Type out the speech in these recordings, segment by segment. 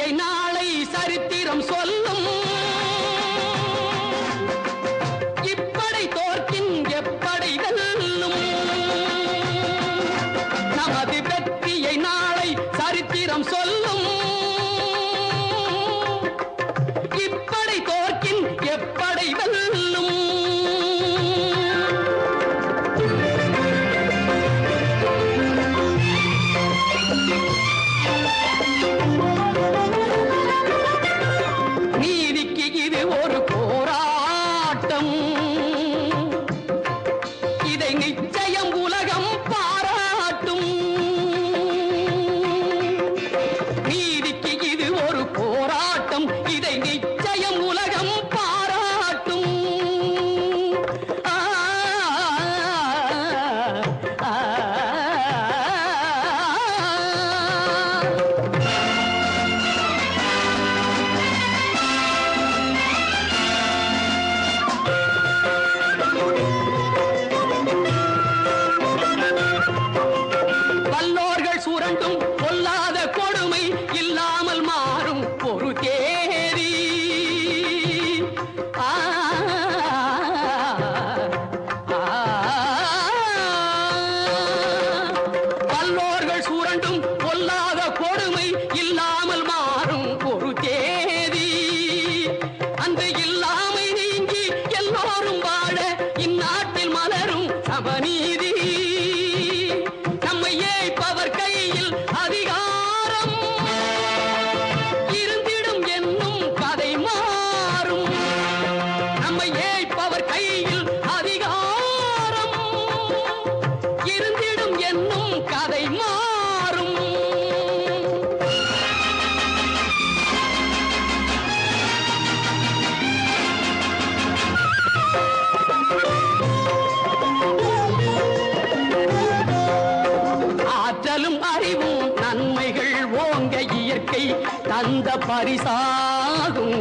வெற்றியை நாளை சரித்திரம் சொல்லும். இப்படை தோற்கின் எப்படை வெல்லும். நமது வெற்றியை நாளை சரித்திரம் சொல்லும். இப்படை தோற்கின் எப்படை வெல்லும். நீதிக்கு இது ஒரு போராட்டம். இதை நிச்சயம் உலகம் பாராட்டும். நீதிக்கு இது ஒரு போராட்டம். இதை நிச்சயம் உலகம் பாராட்டும். வல்லோர்கள் சுரண்டும் பொல்லாத கொடுமை இல்லாமல் மாறும் ஒரு தேதி. வல்லோர்கள் சுரண்டும் பொல்லாத கொடுமை இல்லாமல் மாறும் ஒரு தேதி. அந்த இல்லாமை நீங்கி எல்லோரும் வாழ இந்நாட்டில் மலரும் சமநீதி. நம்மை ஏய்ப்பவர் கையில் அதிகாரம் இருந்திடும் என்னும் கதை மாறும். நம்மை ஏய்ப்பவர் கையில் அதிகாரம் இருந்திடும் என்னும் கதை மாறும். ஆற்றலும் அறிவும் நன்மைகள் ஓங்க இயற்கை தந்த பரிசாகும்.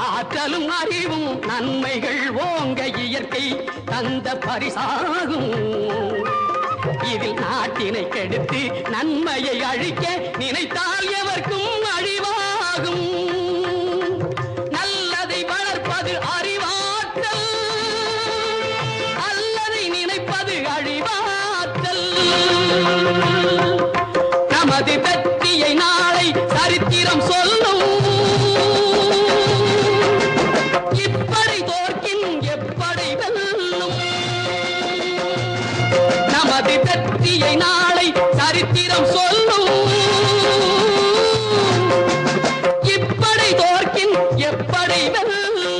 ஆற்றலும் அறிவும் நன்மைகள் ஓங்க இயற்கை தந்த பரிசாகும். இதில் நாட்டினை கெடுத்து நன்மையை அழிக்க நினைத்தால் எவர்க்கும் அழிவாகும். நல்லதை வளர்ப்பது அறிவாற்றல். அல்லதை நினைப்பது அழிவாற்றல். நமது வெற்றியை நாளை சரித்திரம் சொல்லும். இப்படை தோற்கின் எப்படை வெல்லும். நமது வெற்றியை நாளை சரித்திரம் சொல்லும். இப்படை தோற்கின் எப்படை வெல்லும்.